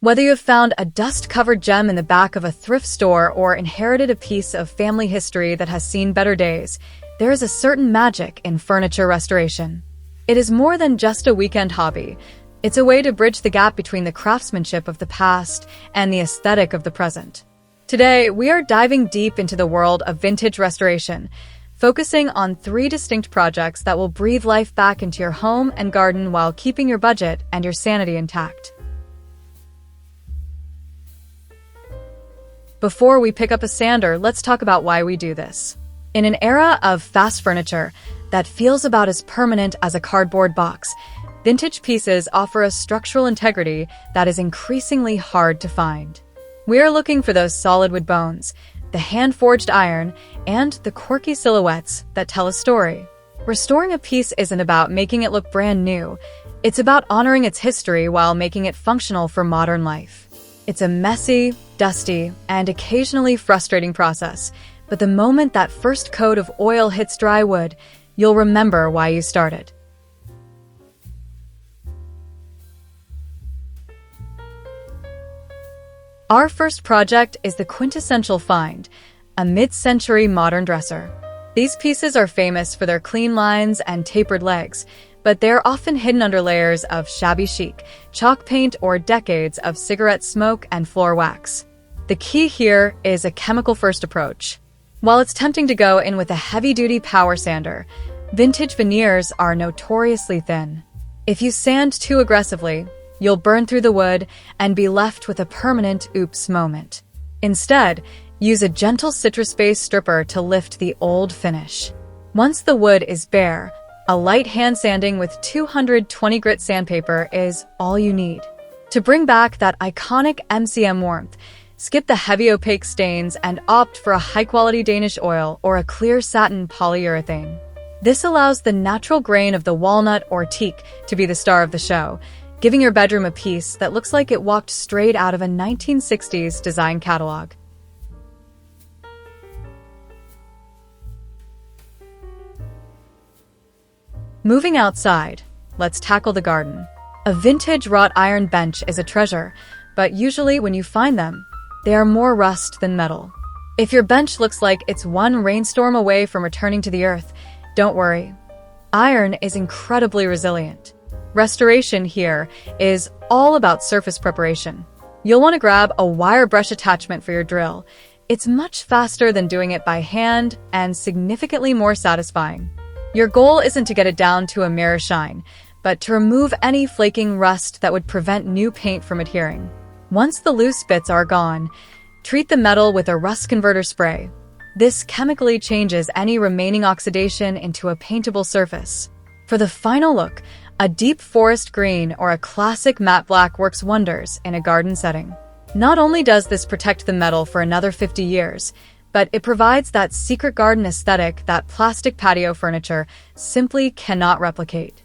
Whether you have found a dust-covered gem in the back of a thrift store or inherited a piece of family history that has seen better days, there is a certain magic in furniture restoration. It is more than just a weekend hobby. It's a way to bridge the gap between the craftsmanship of the past and the aesthetic of the present. Today, we are diving deep into the world of vintage restoration, focusing on 3 distinct projects that will breathe life back into your home and garden while keeping your budget and your sanity intact. Before we pick up a sander, let's talk about why we do this. In an era of fast furniture that feels about as permanent as a cardboard box, vintage pieces offer a structural integrity that is increasingly hard to find. We are looking for those solid wood bones, the hand-forged iron, and the quirky silhouettes that tell a story. Restoring a piece isn't about making it look brand new. It's about honoring its history while making it functional for modern life. It's a messy, dusty, and occasionally frustrating process, but the moment that first coat of oil hits dry wood, you'll remember why you started. Our first project is the quintessential find, a mid-century modern dresser. These pieces are famous for their clean lines and tapered legs, but they're often hidden under layers of shabby chic, chalk paint, or decades of cigarette smoke and floor wax. The key here is a chemical-first approach. While it's tempting to go in with a heavy-duty power sander, vintage veneers are notoriously thin. If you sand too aggressively, you'll burn through the wood and be left with a permanent oops moment. Instead, use a gentle citrus-based stripper to lift the old finish. Once the wood is bare, a light hand sanding with 220 grit sandpaper is all you need. To bring back that iconic MCM warmth, skip the heavy opaque stains and opt for a high-quality Danish oil or a clear satin polyurethane. This allows the natural grain of the walnut or teak to be the star of the show, giving your bedroom a piece that looks like it walked straight out of a 1960s design catalog. Moving outside, let's tackle the garden. A vintage wrought iron bench is a treasure, but usually when you find them, they are more rust than metal. If your bench looks like it's one rainstorm away from returning to the earth, don't worry. Iron is incredibly resilient. Restoration here is all about surface preparation. You'll want to grab a wire brush attachment for your drill. It's much faster than doing it by hand and significantly more satisfying. Your goal isn't to get it down to a mirror shine, but to remove any flaking rust that would prevent new paint from adhering. Once the loose bits are gone, treat the metal with a rust converter spray. This chemically changes any remaining oxidation into a paintable surface. For the final look, a deep forest green or a classic matte black works wonders in a garden setting. Not only does this protect the metal for another 50 years, but it provides that secret garden aesthetic that plastic patio furniture simply cannot replicate.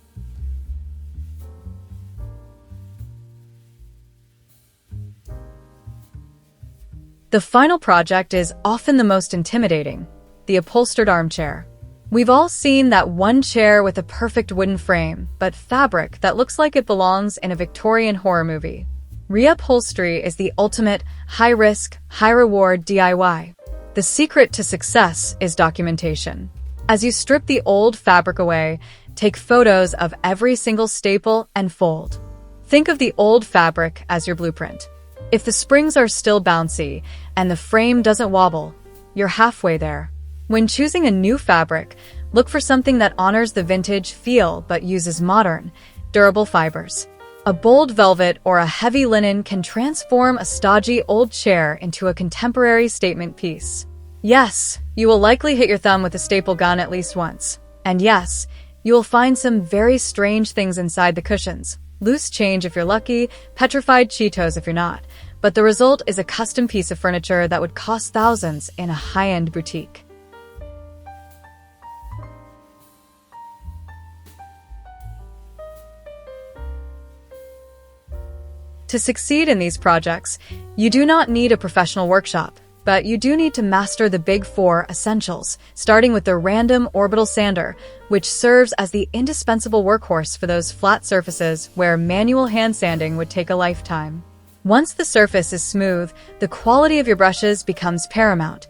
The final project is often the most intimidating, the upholstered armchair. We've all seen that one chair with a perfect wooden frame, but fabric that looks like it belongs in a Victorian horror movie. Reupholstery is the ultimate high-risk, high-reward DIY. The secret to success is documentation. As you strip the old fabric away, take photos of every single staple and fold. Think of the old fabric as your blueprint. If the springs are still bouncy and the frame doesn't wobble, you're halfway there. When choosing a new fabric, look for something that honors the vintage feel but uses modern, durable fibers. A bold velvet or a heavy linen can transform a stodgy old chair into a contemporary statement piece. Yes, you will likely hit your thumb with a staple gun at least once. And yes, you will find some very strange things inside the cushions. Loose change if you're lucky, petrified Cheetos if you're not. But the result is a custom piece of furniture that would cost thousands in a high-end boutique. To succeed in these projects, you do not need a professional workshop, but you do need to master the big 4 essentials, starting with the random orbital sander, which serves as the indispensable workhorse for those flat surfaces where manual hand sanding would take a lifetime. Once the surface is smooth, the quality of your brushes becomes paramount.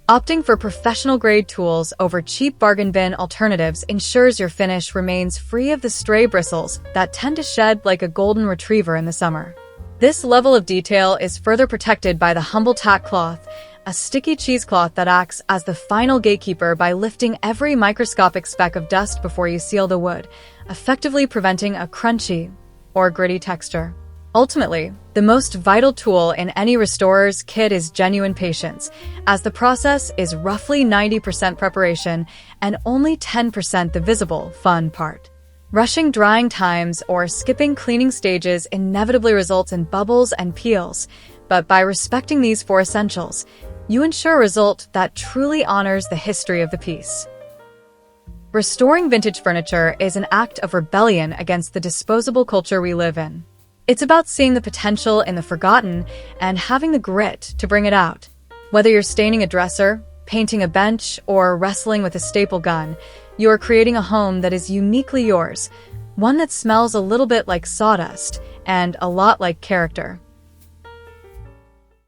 Opting for professional-grade tools over cheap bargain bin alternatives ensures your finish remains free of the stray bristles that tend to shed like a golden retriever in the summer. This level of detail is further protected by the humble tack cloth, a sticky cheesecloth that acts as the final gatekeeper by lifting every microscopic speck of dust before you seal the wood, effectively preventing a crunchy or gritty texture. Ultimately, the most vital tool in any restorer's kit is genuine patience, as the process is roughly 90% preparation and only 10% the visible, fun part. Rushing drying times or skipping cleaning stages inevitably results in bubbles and peels, but by respecting these four essentials, you ensure a result that truly honors the history of the piece. Restoring vintage furniture is an act of rebellion against the disposable culture we live in. It's about seeing the potential in the forgotten and having the grit to bring it out. Whether you're staining a dresser, painting a bench, or wrestling with a staple gun, you are creating a home that is uniquely yours, one that smells a little bit like sawdust and a lot like character.